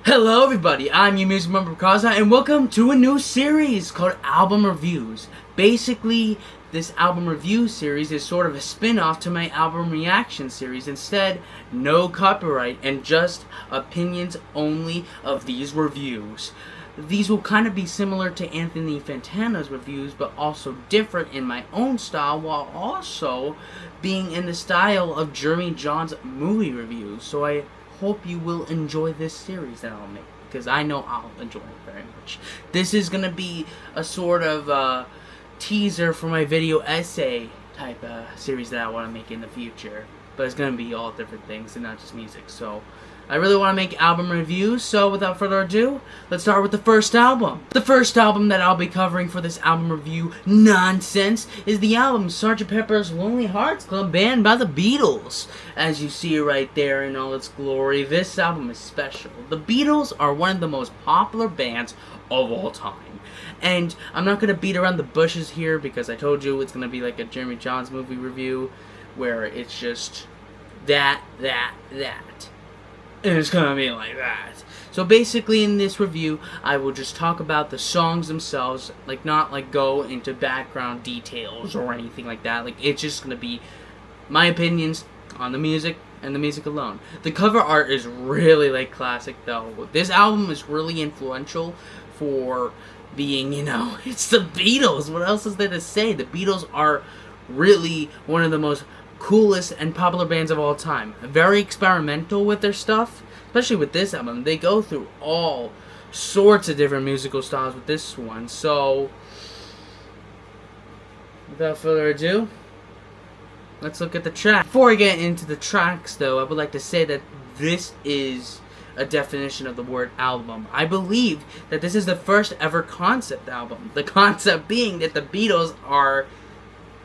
Hello everybody, I'm your music member Kaza, and welcome to a new series called Album Reviews. Basically, this album review series is sort of a spin-off to my album reaction series. Instead, no copyright and just opinions only of these reviews. These will kind of be similar to Anthony Fantana's reviews, but also different in my own style, while also being in the style of Jeremy John's movie reviews. So I hope you will enjoy this series that I'll make, because I know I'll enjoy it very much. This is going to be a sort of teaser for my video essay type series that I want to make in the future. But it's going to be all different things and not just music. So I really want to make album reviews, so without further ado, let's start with the first album. The first album that I'll be covering for this album review nonsense is the album Sgt. Pepper's Lonely Hearts Club Band by the Beatles. As you see right there in all its glory, this album is special. The Beatles are one of the most popular bands of all time. And I'm not going to beat around the bushes here because I told you it's going to be like a Jeremy John's movie review where it's just that. And it's gonna be like that. So basically in this review, I will just talk about the songs themselves, like not like go into background details or anything like that. Like it's just gonna be my opinions on the music and the music alone. The cover art is really like classic though. This album is really influential for being, it's the Beatles. What else is there to say? The Beatles are really one of the most coolest and popular bands of all time. Very experimental with their stuff, especially with this album. They go through all sorts of different musical styles with this one. So, without further ado, let's look at the track. Before I get into the tracks, though, I would like to say that this is a definition of the word album. I believe that this is the first ever concept album. The concept being that the Beatles are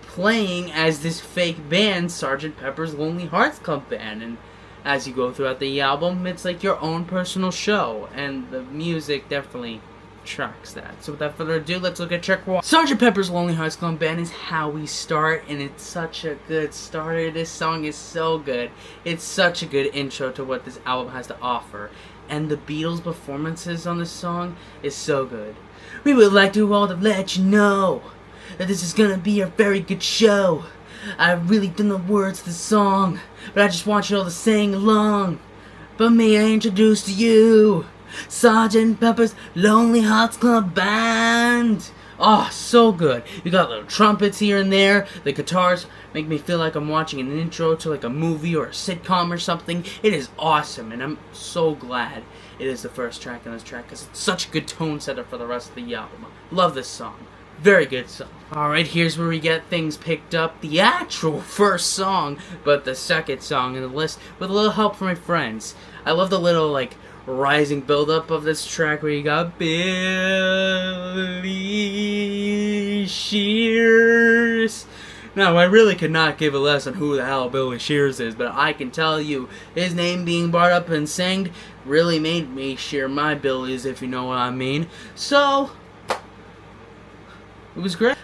playing as this fake band, Sgt. Pepper's Lonely Hearts Club Band, and as you go throughout the album, it's like your own personal show, and the music definitely tracks that. So without further ado, let's look at track 1. Sgt. Pepper's Lonely Hearts Club Band is how we start, and it's such a good starter. This song is so good. It's such a good intro to what this album has to offer, and the Beatles' performances on this song is so good. We would like to all to let you know that this is gonna be a very good show. I really don't know the words to the song, but I just want you all to sing along. But may I introduce to you Sgt. Pepper's Lonely Hearts Club Band. Oh, so good. You got little trumpets here and there. The guitars make me feel like I'm watching an intro to like a movie or a sitcom or something. It is awesome, and I'm so glad it is the first track on this track because it's such a good tone setter for the rest of the album. Love this song. Very good song. Alright, here's where we get things picked up. The actual first song, but the second song in the list with a little help from my friends. I love the little, rising build-up of this track where you got Billy Shears. Now, I really could not give a less on who the hell Billy Shears is, but I can tell you, his name being brought up and sang really made me shear my billies, if you know what I mean. So, it was great.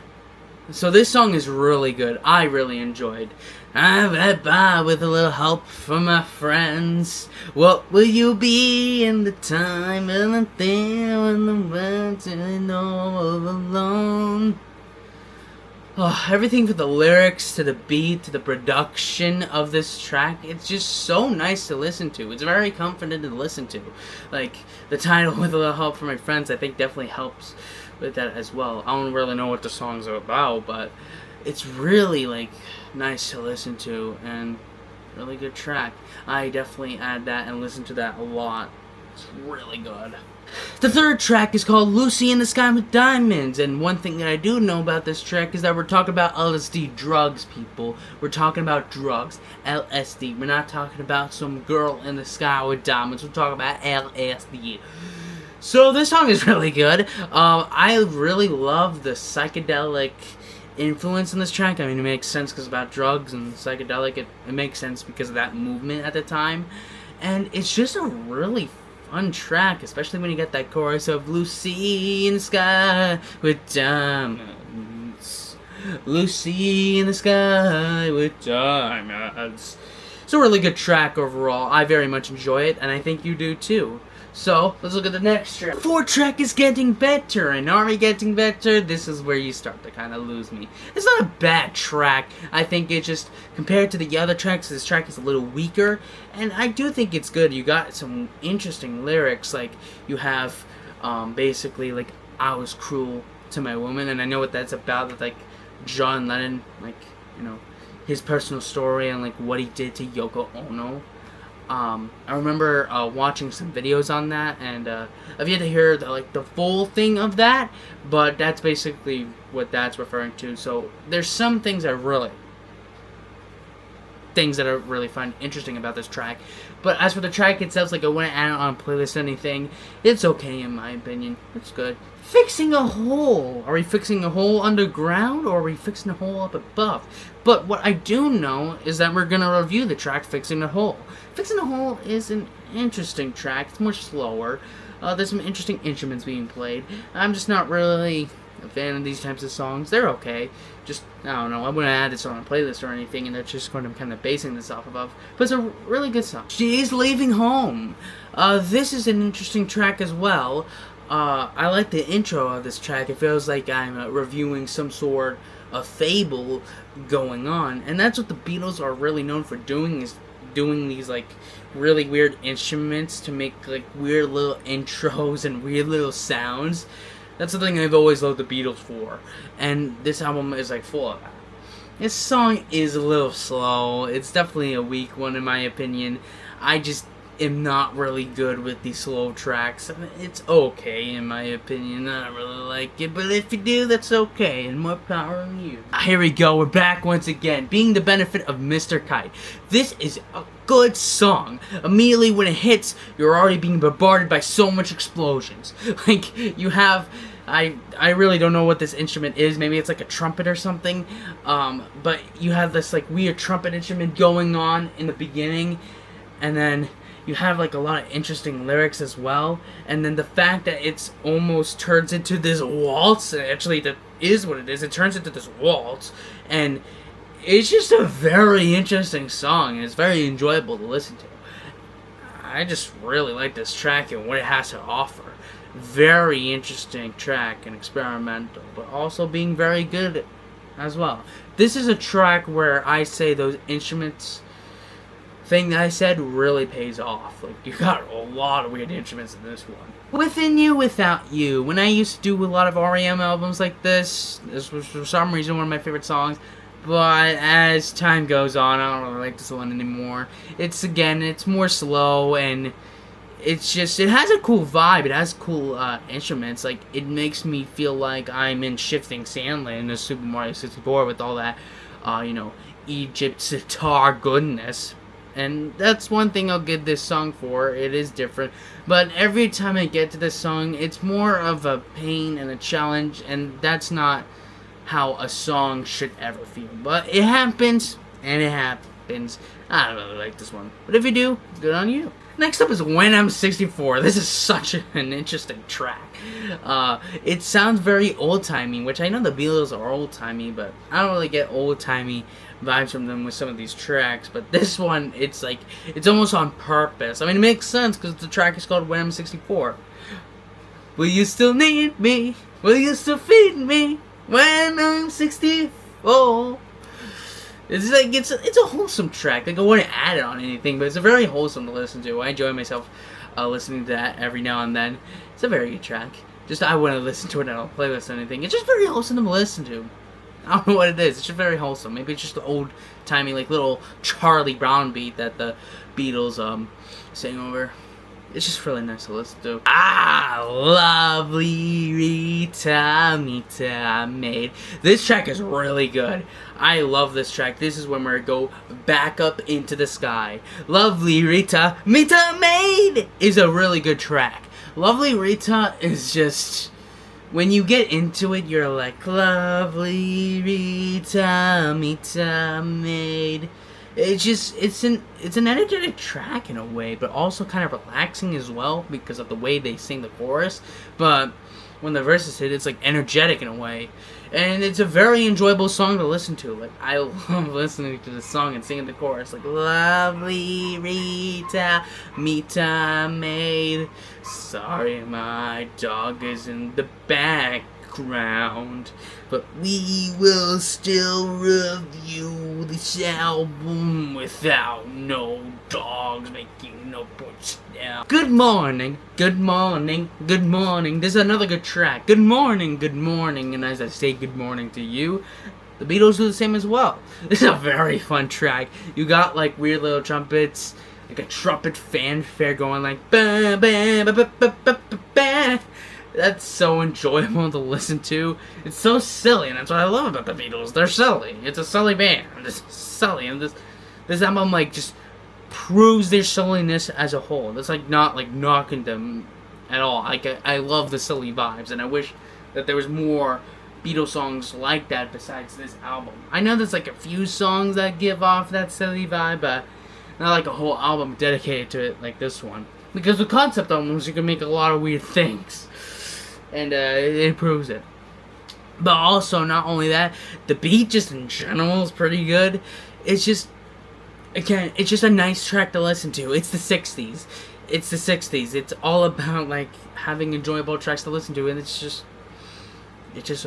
So this song is really good. I really enjoyed. I read by with a little help from my friends. What will you be in the time of the thing when the world's all alone? Oh, everything from the lyrics to the beat to the production of this track, it's just so nice to listen to. It's very comforting to listen to. Like, the title with a little help from my friends, I think definitely helps with that as well. I don't really know what the songs are about, but it's really nice to listen to and really good track. I definitely add that and listen to that a lot. It's really good. The third track is called Lucy in the Sky with Diamonds, and one thing that I do know about this track is that we're talking about LSD drugs, people. We're talking about drugs, LSD. We're not talking about some girl in the sky with diamonds. We're talking about LSD. So this song is really good. I really love the psychedelic influence in this track. I mean, it makes sense because about drugs and psychedelic. It makes sense because of that movement at the time. And it's just a really fun track, especially when you get that chorus of Lucy in the sky with diamonds. Lucy in the sky with diamonds. It's a really good track overall. I very much enjoy it, and I think you do too. So, let's look at the next track. 4th track is getting better, and are we getting better? This is where you start to kind of lose me. It's not a bad track. I think it just, compared to the other tracks, this track is a little weaker, and I do think it's good. You got some interesting lyrics, like, you have, basically, like, I was cruel to my woman, and I know what that's about, with, like, John Lennon, like, you know, his personal story, and, like, what he did to Yoko Ono. I remember watching some videos on that, and I've yet to hear the full thing of that, but that's basically what that's referring to. So there's some things that I really find interesting about this track. But as for the track itself, like, I wouldn't add it on a playlist or anything. It's okay in my opinion. It's good. Fixing a hole. Are we fixing a hole underground, or are we fixing a hole up above? But what I do know is that we're gonna review the track Fixing the Hole. Fixing the Hole is an interesting track. It's more slower. There's some interesting instruments being played. I'm just not really a fan of these types of songs. They're okay. Just, I don't know, I wouldn't add this on a playlist or anything, and that's just what I'm kind of basing this off of. But it's a really good song. She's Leaving Home. This is an interesting track as well. I like the intro of this track. It feels like I'm reviewing some sort of fable going on. And that's what the Beatles are really known for doing, is doing these, like, really weird instruments to make, like, weird little intros and weird little sounds. That's the thing I've always loved the Beatles for. And this album is, like, full of that. This song is a little slow. It's definitely a weak one in my opinion. I just am not really good with these slow tracks. It's okay in my opinion. I don't really like it, but if you do, that's okay, and more power on you. Here we go, we're back once again. Being the Benefit of Mr. Kite. This is a good song. Immediately when it hits, you're already being bombarded by so much explosions. Like, you have, I really don't know what this instrument is. Maybe it's like a trumpet or something. But you have this, like, weird trumpet instrument going on in the beginning, and then you have, like, a lot of interesting lyrics as well. And then the fact that it's almost turns into this waltz, actually that is what it is. It turns into this waltz, and it's just a very interesting song, and it's very enjoyable to listen to. I just really like this track and what it has to offer. Very interesting track and experimental, but also being very good as well. This is a track where I say those instruments thing that I said really pays off. Like, you got a lot of weird instruments in this one. Within You, Without You. When I used to do a lot of REM albums like this was for some reason one of my favorite songs. But as time goes on, I don't really like this one anymore. It's more slow, and it's just, it has a cool vibe. It has cool instruments. Like, it makes me feel like I'm in Shifting Sandland in Super Mario 64 with all that, Egypt sitar goodness. And that's one thing I'll give this song for. It is different. But every time I get to this song, it's more of a pain and a challenge. And that's not how a song should ever feel. But it happens, and it happens. I don't really like this one. But if you do, good on you. Next up is When I'm 64. This is such an interesting track. It sounds very old-timey, which I know the Beatles are old-timey, but I don't really get old-timey vibes from them with some of these tracks. But this one, it's like, it's almost on purpose. I mean, it makes sense because the track is called When I'm 64. Will you still need me? Will you still feed me when I'm 64? It's like, it's a wholesome track. Like, I wouldn't add it on anything, but it's a very wholesome to listen to. I enjoy myself listening to that every now and then. It's a very good track. Just, I wouldn't listen to it on a playlist or anything. It's just very wholesome to listen to. I don't know what it is. It's just very wholesome. Maybe it's just the old-timey, like, little Charlie Brown beat that the Beatles sang over. It's just really nice to listen to. Ah, lovely Rita, Mita made. This track is really good. I love this track. This is when we go back up into the sky. Lovely Rita, Mita made is a really good track. Lovely Rita is just, when you get into it, you're like, lovely Rita, Mita made. it's an energetic track in a way, but also kind of relaxing as well because of the way they sing the chorus. But when the verses hit, it's like energetic in a way, and it's a very enjoyable song to listen to. Like, I love listening to this song and singing the chorus. Like, lovely Rita, Mita maid, sorry my dog is in the background, but we will still review this album without no dogs making no points now. Good morning, good morning, good morning. This is another good track. Good morning, and as I say good morning to you, the Beatles do the same as well. This is a very fun track. You got like weird little trumpets, like a trumpet fanfare going like ba ba ba ba ba ba ba ba. That's so enjoyable to listen to. It's so silly, and that's what I love about the Beatles. They're silly. It's a silly band. It's silly, and this album like just proves their silliness as a whole. That's like not like knocking them at all. Like I love the silly vibes, and I wish that there was more Beatles songs like that besides this album. I know there's like a few songs that give off that silly vibe, but not like a whole album dedicated to it like this one. Because with concept albums, you can make a lot of weird things. And it proves it. But also, not only that, the beat just in general is pretty good. It's just, again, it's just a nice track to listen to. It's the 60s. It's the 60s. It's all about, like, having enjoyable tracks to listen to. And it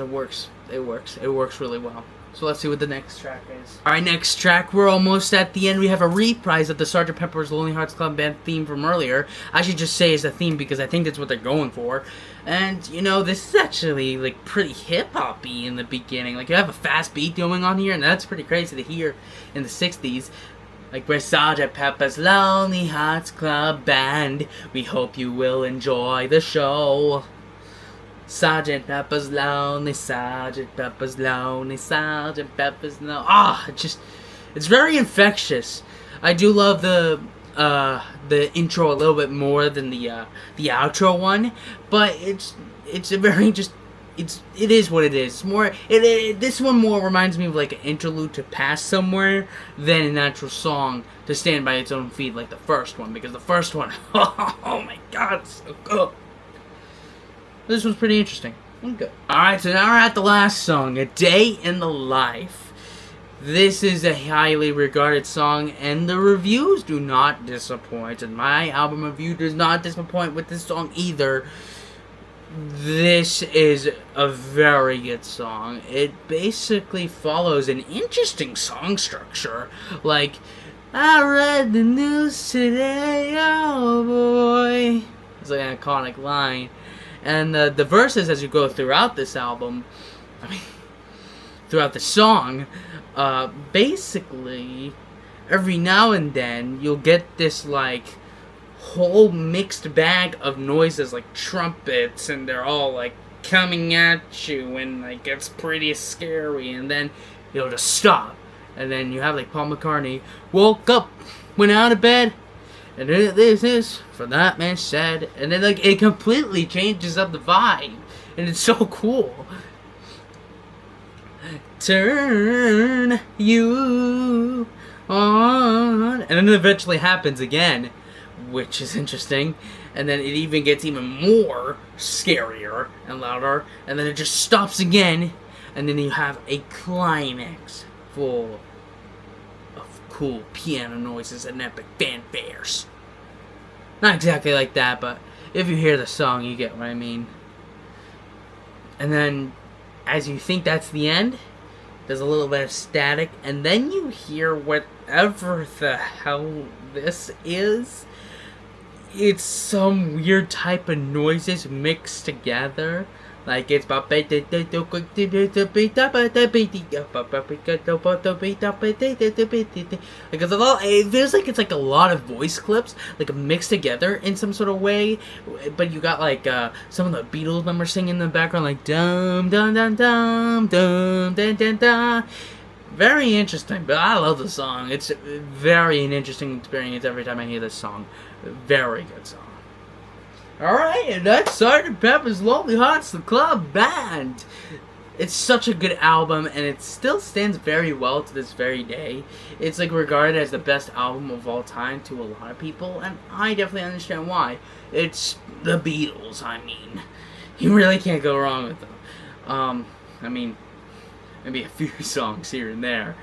works. It works really well. So let's see what the next track is. Alright, next track. We're almost at the end. We have a reprise of the Sgt. Pepper's Lonely Hearts Club Band theme from earlier. I should just say it's a theme because I think that's what they're going for. And, you know, this is actually, like, pretty hip-hop-y in the beginning. Like, you have a fast beat going on here, and that's pretty crazy to hear in the 60s. Like, we're Sgt. Pepper's Lonely Hearts Club Band. We hope you will enjoy the show. Sgt. Pepper's Lonely, Sgt. Pepper's Lonely, Sgt. Pepper's Lonely. It's very infectious. I do love the intro a little bit more than the outro one, but it is what it is. It's more this one more reminds me of like an interlude to pass somewhere than an actual song to stand by its own feet like the first one, because the first one, oh my god, it's so good. This one's pretty interesting. Good. Alright, so now we're at the last song, A Day in the Life. This is a highly regarded song, and the reviews do not disappoint. And my album review does not disappoint with this song either. This is a very good song. It basically follows an interesting song structure. Like, I read the news today, oh boy. It's like an iconic line. And the verses as you go throughout this album, throughout the song, basically, every now and then, you'll get this, like, whole mixed bag of noises, like trumpets, and they're all, like, coming at you, and, like, it's pretty scary, and then it'll just stop. And then you have, like, Paul McCartney, woke up, went out of bed, and this is for that man said, and then like it completely changes up the vibe, and it's so cool. Turn you on, and then it eventually happens again, which is interesting, and then it even gets even more scarier and louder, and then it just stops again, and then you have a climax full cool piano noises and epic fanfares. Not exactly like that, but if you hear the song, you get what I mean. And then, as you think that's the end, there's a little bit of static, and then you hear whatever the hell this is. It's some weird type of noises mixed together. Like it's because it feels like it's like a lot of voice clips like mixed together in some sort of way, but you got like some of the Beatles members singing in the background like dum dum dum dum dum dum dum dum. Very interesting, but I love the song. It's very an interesting experience every time I hear this song. Very good song. Alright, and that's Sgt. Pepper's Lonely Hearts Club Band. It's such a good album, and it still stands very well to this very day. It's like regarded as the best album of all time to a lot of people, and I definitely understand why. It's the Beatles, I mean. You really can't go wrong with them. I mean, maybe a few songs here and there,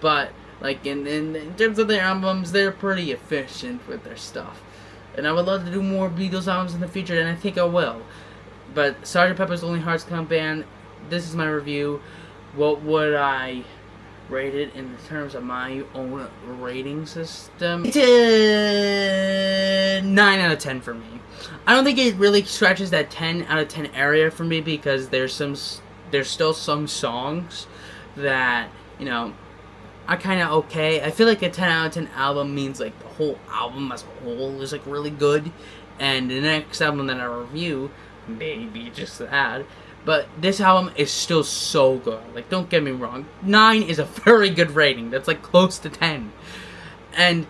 but like in terms of their albums, they're pretty efficient with their stuff. And I would love to do more Beatles albums in the future, and I think I will. But Sgt. Pepper's Lonely Hearts Club Band, this is my review. What would I rate it in terms of my own rating system? It's a 9 out of 10 for me. I don't think it really scratches that 10 out of 10 area for me, because there's still some songs that, you know, are kind of okay. I feel like a 10 out of 10 album means like the whole album as a whole is like really good, and the next album that I review maybe just that. But this album is still so good. Like, don't get me wrong, 9 is a very good rating. That's like close to 10. And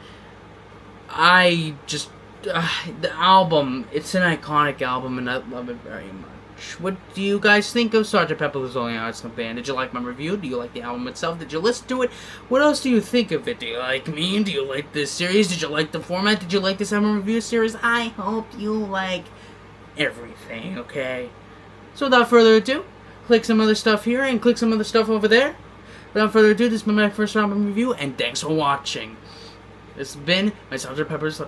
I just the album, it's an iconic album, and I love it very much. What do you guys think of Sgt. Pepper's Lonely Hearts Club Band? Did you like my review? Do you like the album itself? Did you listen to it? What else do you think of it? Do you like me? Do you like this series? Did you like the format? Did you like this album review series? I hope you like everything, okay? So without further ado, click some other stuff here and click some other stuff over there. Without further ado, this has been my first album review, and thanks for watching. This has been my Sgt. Pepper's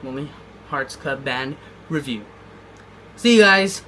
Lonely Hearts Club Band review. See you guys.